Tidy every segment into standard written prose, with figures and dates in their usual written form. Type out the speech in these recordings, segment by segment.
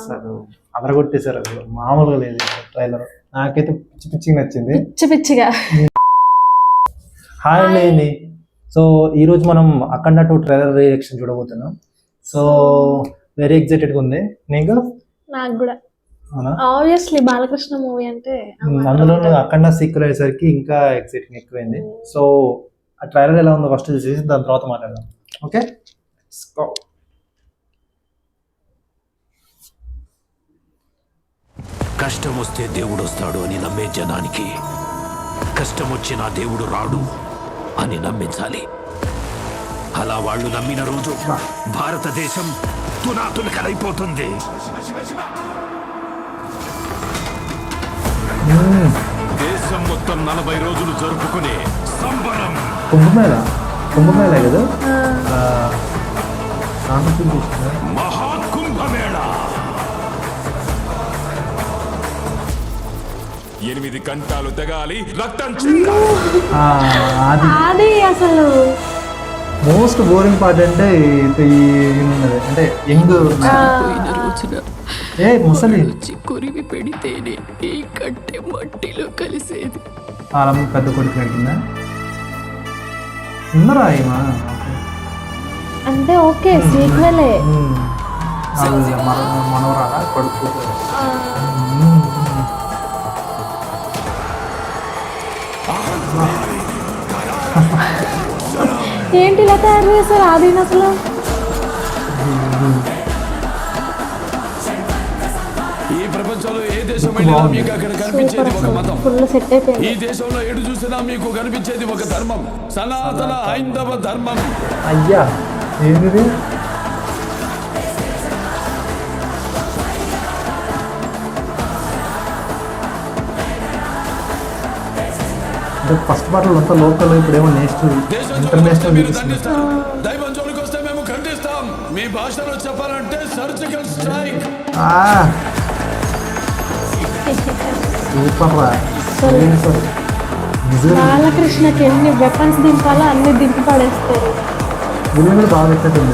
అసలు అదరగొట్టేశారు, అసలు మామూలుగా లేదు ట్రైలర్. నాకైతే పిచ్చి పిచ్చిగా నచ్చింది. పిచ్చి పిచ్చిగా. హాయ్ అండి. సో ఈరోజు మనం అఖండ 2 ట్రైలర్ రియాక్షన్ చూడబోతున్నాం. సో వెరీ ఎక్సైటెడ్గా ఉంది. నీకు? నాకు కూడా. ఆబ్వియస్లీ బాలకృష్ణ మూవీ అంటే అందులో అఖండ సీక్వెల్ అయ్యేసరికి ఇంకా ఎక్సైటింగ్ ఎక్కువైంది. సో ఆ ట్రైలర్ ఎలా ఉందో ఫస్ట్ చూసేసి దాని తర్వాత మాట్లాడదాం. ఓకే, కష్టం వస్తే దేవుడు వస్తాడు అని నమ్మే జనానికి కష్టం వచ్చినా దేవుడు రాడు అని నమ్మించాలి. అలా వాళ్ళు నమ్మిన రోజు భారతదేశం తునాతునకలైపోతుంది. దేశం మొత్తం 40 రోజులు జరుపుకునే సంబరం. కుంభమేళ కదా, మహాకుంభమేళ. 8 గంటలు తెగాలి, రక్తం అది అసలు మోస్ట్ బోరింగ్ పార్ట్ అంటే అంటే యంగ్ ముసలి కొరివి పెడితేనే ఈ కట్టె మట్టిలో కలిసేది. పెద్ద కొడుకు నడిచిందా ఉన్నారా ఏమా అంటే ఓకే సీక్వెలే. మనవరాలా కొడుకు? ఏంటి ఇలా తయారు చేస్తారు ఆది అసలు? ఈ ప్రపంచంలో ఏ దేశం మీకు అక్కడ కనిపించేది ఒక మతం. ఫుల్ సెట్ అయిపోయింది. ఈ దేశంలో ఎటు చూసినా మీకు కనిపించేది ఒక ధర్మం, సనాతన హైందవ ధర్మం. అయ్యా ఏంటిది? అంటే ఫస్ట్ పాటలు అంతా లోకల్, ఇప్పుడు ఏమో నేషనల్ ఇంటర్నేషనల్ చూపిస్తుంది. దైవం జోలికి వస్తే మేము ఖండిస్తాం. మీ భాషలో చెప్పాలంటే సర్జికల్ స్ట్రైక్. సూపర్ రా. బాలకృష్ణకి ఎన్ని వెపన్స్ దింపాలో అన్ని దింపి పడేస్తారు. విలువలు బాగా పెట్టేటుంది.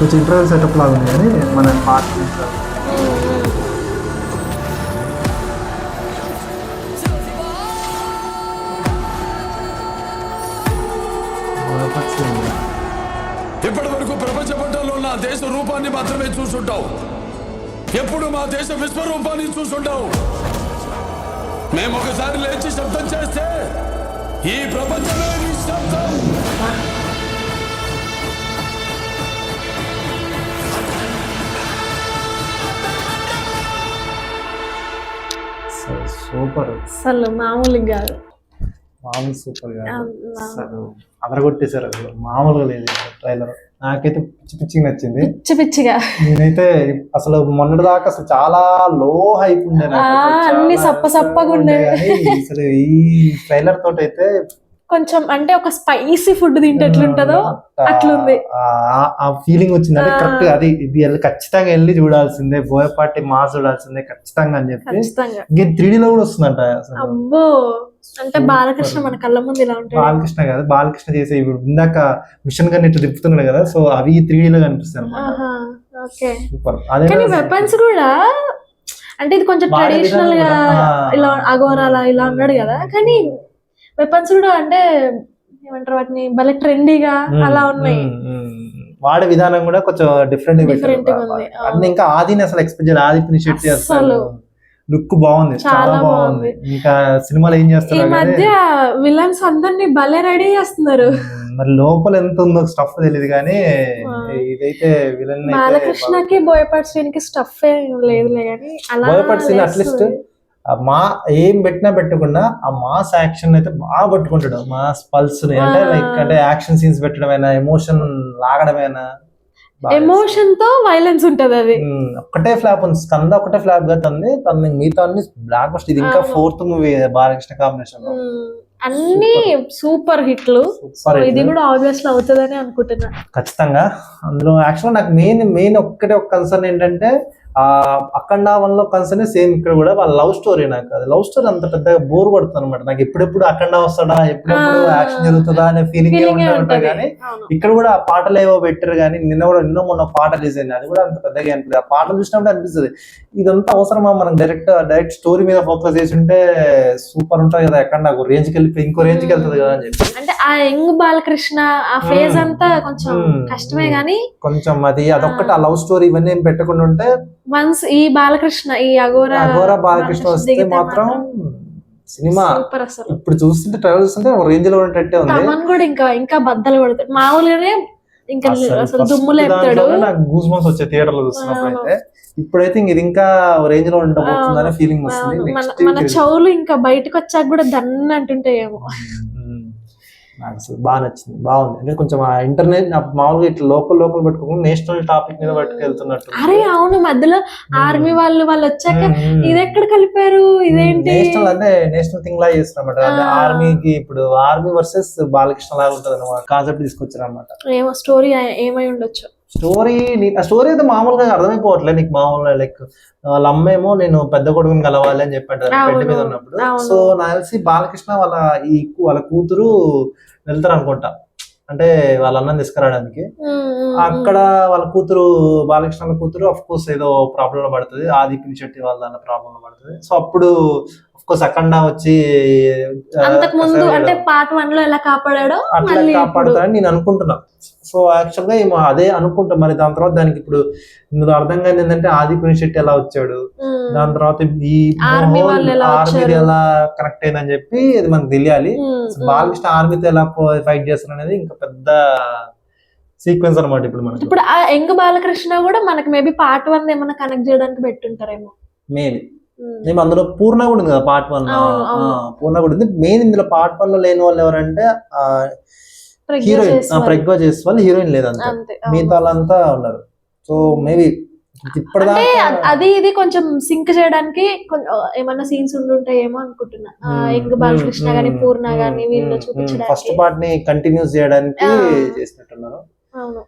కొంచెం ఇంటర్వ్యూ సెటప్ లాగా ఉంది కానీ మన పాట ఇప్పటి వరకు ప్రపంచ పట్టణంలో నా దేశ రూపాన్ని మాత్రమే చూసుంటావు. ఎప్పుడు మా దేశ విశ్వరూపాన్ని చూసుంటావు. మేము ఒకసారి లేచి శబ్దం చేస్తే ఈ ప్రపంచమే నిశ్శబ్దం. సూపర్, అసలు మామూలుగా కాదు. మామూలు సూపర్ గా అసలు అదరగొట్టేశారు, అసలు మామూలుగా లేదు ట్రైలర్. నాకైతే పిచ్చి పిచ్చిగా నచ్చింది. పిచ్చి పిచ్చిగా. నేనైతే అసలు మొన్నటి దాకా అసలు చాలా లో హైప్ ఉండే, అన్ని సప్పగా ఉండే. అసలు ఈ ట్రైలర్ తోటి అయితే కొంచెం అంటే ఒక స్పైసీ ఫుడ్ తింటే ఎట్లుంటదో అట్లుంది. ఆ ఫీలింగ్ వచ్చింది. అంటే కరెక్ట్ అది ఇది ఖచ్చితంగా వెళ్ళి చూడాల్సిందే, బోయపాటి మాస్ చూడాల్సిందే ఖచ్చితంగా అని చెప్పి. ఇంక 3D లో కూడా వస్తుందంట. అబ్బో, అంటే బాలకృష్ణ మన కళ్ళ ముందు ఇలా ఉంటాయి. బాలకృష్ణ కదా, బాలకృష్ణ చేసే ఇప్పుడు ఇందాక మిషన్ గన్ ఇట్లా తిప్పుతున్నాడు కదా, సో అవి 3D లో కనిపిస్తాయి అన్నమాట. సూపర్. అదే వెపన్స్ కూడా అంటే ఇది కొంచెం ట్రెడిషనల్ గా ఇలా అఘోరాలా ఇలా ఉన్నాడు కదా, కానీ వెపన్స్ కూడా అంటే ఏమంటారు వాటిని భలే ట్రెండీగా అలా ఉన్నాయి. వాడే విధానం కూడా కొంచెం డిఫరెంట్ ఉంది. అన్ని ఇంకా ఆదిని అసలు ఎక్స్పెక్ట్ చేయాలి. ఆది ఫినిష్ చేస్తారు, లుక్ బాగుంది, చాలా బాగుంది. ఇంకా సినిమాలో ఏం చేస్తారు, ఈ మధ్య విలన్స్ అందరినీ భలే రెడీ చేస్తున్నారు. మరి లోపల ఎంత ఉందో స్టఫ్ తెలియదు కానీ ఇదైతే విలన్ బాలకృష్ణకి బోయపాటి శ్రీనికి స్టఫ్ లేదులే కానీ బోయపాటి శ్రీని అట్లీస్ట్ మా ఏం పెట్టినా పెట్టకుండా ఆ మాస్ యాక్షన్ అయితే బాగా పట్టుకుంటాడు. మాస్ పల్స్ ని అంటే లైక్ అంటే యాక్షన్ సీన్స్ పెట్టడమైనా, ఎమోషన్ లాగడమైనా, ఎమోషన్ తో వైలెన్స్ ఉంటది. అది ఒక్కటే ఫ్లాప్ ఉంది, స్కంద ఒకటే ఫ్లాప్ గా తంది మిగతా అన్ని బ్లాక్ బస్టర్. ఇది ఇంకా 4th మూవీ బాలకృష్ణ కాంబినేషన్ లో. అన్ని సూపర్ హిట్లు. ఇది కూడా ఆబ్వియస్లీ అవుతుందని అనుకుంటున్నా ఖచ్చితంగా. అందులో యాక్చువల్ నాకు మెయిన్ ఒక్కటే ఒక కన్సర్న్ ఏంటంటే ఆ అఖండ 1 లో కన్సర్న్ సేమ్ ఇక్కడ కూడా వాళ్ళ లవ్ స్టోరీ. నాకు అది లవ్ స్టోరీ అంత పెద్దగా బోర్ కొడుతుంది అనమాట. నాకు ఎప్పుడెప్పుడు అఖండ వస్తాడా, ఎప్పుడెప్పుడు యాక్షన్ జరుగుతుందా అనే ఫీలింగ్ ఉంటాయి. కానీ ఇక్కడ కూడా ఆ పాటలు ఏవో పెట్టారు. కానీ నిన్న మొన్న పాట రిలీజ్ అయింది, అది కూడా అంత పెద్దగా అనిపిస్తుంది. ఆ పాటలు చూసినప్పుడు అనిపిస్తుంది ఇదంతా అవసరమా, మనం డైరెక్ట్ స్టోరీ మీద ఫోకస్ చేసి ఉంటే సూపర్ ఉంటుంది కదా, అఖండ ఒక రేంజ్కి వెళ్ళిపోయి ఇంకో రేంజ్కి వెళ్తుంది కదా అని చెప్పి. అంటే ఆ యంగ్ బాలకృష్ణ ఆ ఫేజ్ అంతా కొంచెం కష్టమే గానీ కొంచెం అదొక్కటి ఆ లవ్ స్టోరీ ఇవన్నీ ఏం పెట్టకుండా ఉంటే, వన్స్ ఈ బాలకృష్ణ ఈ అఘోరా బాలకృష్ణ వస్తే మాత్రం సినిమా సూపర్. అసలు ఇప్పుడు చూస్తుంటే ట్రైలర్ చూస్తుంటే ఒక రేంజ్ లో ఉన్నట్టే ఉంది. తమన్ కూడా ఇంకా బద్దలు పడతాడు మామూలుగానే, ఇంకా అసలు దుమ్ము లేపుతాడు. నాకు గూస్ బంప్స్ వచ్చే థియేటర్ లో చూస్తున్నప్పుడు అయితే. ఇప్పుడైతే ఇది ఇంకా రేంజ్ లో ఉండబోతుందనే ఫీలింగ్ వస్తుంది. మన చెవులు ఇంకా బయటకు వచ్చాక కూడా దన్ను అంటుంటాయేమో. నాకు అసలు బాగా నచ్చింది, బాగుంది. అంటే కొంచెం ఆ ఇంటర్నెట్ మామూలుగా ఇట్లా లోకల్ పెట్టుకోకుండా నేషనల్ టాపిక్ మీద పట్టుకెళ్తున్నట్టు. అరే అవును, మధ్యలో ఆర్మీ వాళ్ళు వచ్చాక ఇది ఎక్కడ కలిపారు, ఇదేంటి నేషనల్ అంటే నేషనల్ థింగ్ లాగా చేస్తున్నమాట. అంటే ఆర్మీకి ఇప్పుడు ఆర్మీ వర్సెస్ బాలకృష్ణ లాగా ఉంటుంది అనమాట, కాన్సెప్ట్ తీసుకొచ్చారు అనమాట. ఏమో స్టోరీ ఏమై ఉండొచ్చు. స్టోరీ అయితే మామూలుగా అర్థమైపోవట్లేదు నీకు. మామూలుగా లైక్ వాళ్ళ అమ్మేమో నేను పెద్ద కొడుకుని కలవాలి అని చెప్పాడు బెడ్ మీద ఉన్నప్పుడు. సో నాకు తెలిసి బాలకృష్ణ వాళ్ళ కూతురు వెళ్తారు అనుకుంటా, అంటే వాళ్ళ అన్నం తీసుకురావడానికి. అక్కడ వాళ్ళ కూతురు, బాలకృష్ణ కూతురు అఫ్ కోర్స్ ఏదో ప్రాబ్లం లో పడుతుంది, ఆది పినిశెట్టి వాళ్ళ దాని ప్రాబ్లం లో పడుతుంది. సో అప్పుడు అఫ్ కోర్స్ అఖండ వచ్చి అంతకు ముందు అంటే పార్ట్ 1 లో ఎలా కాపాడాడో అట్లా కాపాడుతాడని నేను అనుకుంటున్నా. సో యాక్చువల్ గా ఏమో అదే అనుకుంటా. మరి దాని తర్వాత దానికి ఇప్పుడు ఇందులో అర్థం కాని ఏంటంటే ఆది పినిశెట్టి ఎలా వచ్చాడు, దాని తర్వాత ఈ ఆర్మీ ఎలా కనెక్ట్ అయిందని చెప్పి అది మనకు తెలియాలి. బాలకృష్ణ ఆర్మీతో ఎలా ఫైట్ చేస్తారు అనేది ఇంకా పెద్ద సీక్వెన్స్ అనమాట. ఇప్పుడు ఆ యంగ్ బాలకృష్ణ కూడా మనకి మేబీ పార్ట్ 1 ఏమైనా కనెక్ట్ చేయడానికి పెట్టుంటారేమో మేబీ. అందులో పూర్ణ కూడా ఉంది కదా పార్ట్ 1. పూర్ణ కూడా ఉంది. మెయిన్ ఇందులో పార్ట్ 1 లో లేని వాళ్ళు ఎవరంటే హీరోయిన్ ప్రజ్ఞ జైస్వాల్, హీరోయిన్ లేదంటే మిగతా వాళ్ళంతా ఉన్నారు. సో మేబీ అది ఇది కొంచెం సింక్ చేయడానికి ఏమన్నా సీన్స్ ఉండుంటాయేమో అనుకుంటున్నా. యంగ్ బాలకృష్ణ గానీ పూర్ణ గానీ వీళ్ళు చూపించడానికి ఫస్ట్ పార్ట్ ని కంటిన్యూస్ చేయడానికి చేసినట్టున్నారు. అవును.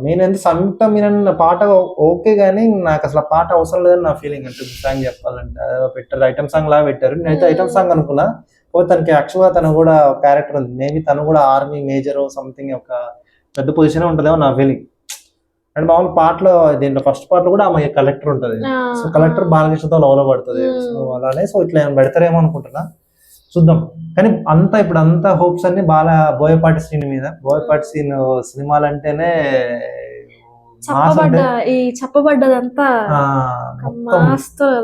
మెయిన్ అంటే సంయుక్త మీనన్ పాట ఓకే గానీ నాకు అసలు ఆ పాట అవసరం లేదని నా ఫీలింగ్. అంటే సాంగ్ చెప్పాలంటే పెట్టారు, ఐటమ్ సాంగ్ లాగా పెట్టారు. నేనైతే ఐటమ్ సాంగ్ అనుకున్నా. తనకి యాక్చువల్ గా తను కూడా క్యారెక్టర్ ఉంది, మేబీ తను కూడా ఆర్మీ మేజర్ సంథింగ్ ఒక పెద్ద పొజిషన్ ఉంటుందేమో నా ఫీలింగ్. అండ్ మామూలు పాటలో దీంట్లో ఫస్ట్ పార్ట్ లో కూడా ఆమె కలెక్టర్ ఉంటది. సో కలెక్టర్ బాలకృష్ణతో లవ్ లో పడుతుంది. సో అలానే సో ఇట్లా పెడతారేమో అనుకుంటున్నా, చూద్దాం. కానీ ఇప్పుడు అంతా హోప్స్ అన్ని బోయపాటి సీన్ మీద. బోయపాటి సీన్ సినిమాలు అంటేనే చెప్పబడ్డదంతా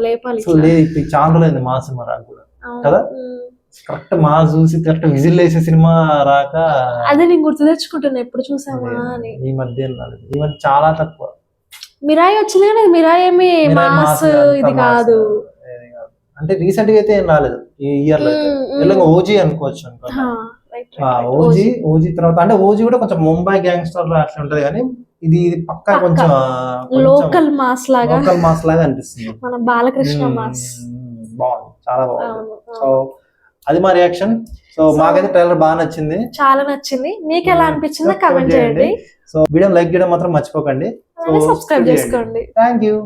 లేపాలి. సో లేదు ఇప్పుడు చాలా రోజులైంది మా సినిమా రాక కూడా కదా. కరెక్ట్ మా చూసి కరెక్ట్ విజిల్ వేసే సినిమా రాక అదే నేను గుర్తు తెచ్చుకుంటున్నా ఎప్పుడు చూసామా అని. ఈ మధ్య చాలా తక్కువ. మిరాయి వచ్చింది కానీ మిరాయి ఏమి మాస్ ఇది కాదు. అంటే రీసెంట్ గా అయితే ఏం రాలేదు ఈ ఇయర్ లో. అయితే ఓజీ అనుకోవచ్చు ఓజీ తర్వాత. అంటే ఓజీ కూడా కొంచెం ముంబై గ్యాంగ్స్టర్ అట్లా ఉంటది, కానీ ఇది పక్కా కొంచెం లోకల్ మాస్ లాగా అనిపిస్తుంది. మన బాలకృష్ణ మాస్ బాగుంది, చాలా బాగుంది. సో అది మా రియాక్షన్. సో మాకైతే ట్రైలర్ బాగా నచ్చింది, చాలా నచ్చింది. మీకు ఎలా అనిపించిందో కామెంట్ చేయండి. సో వీడియో లైక్ చేయడం మాత్రం మర్చిపోకండి. సబ్స్క్రైబ్ చేసుకోండి. Thank you.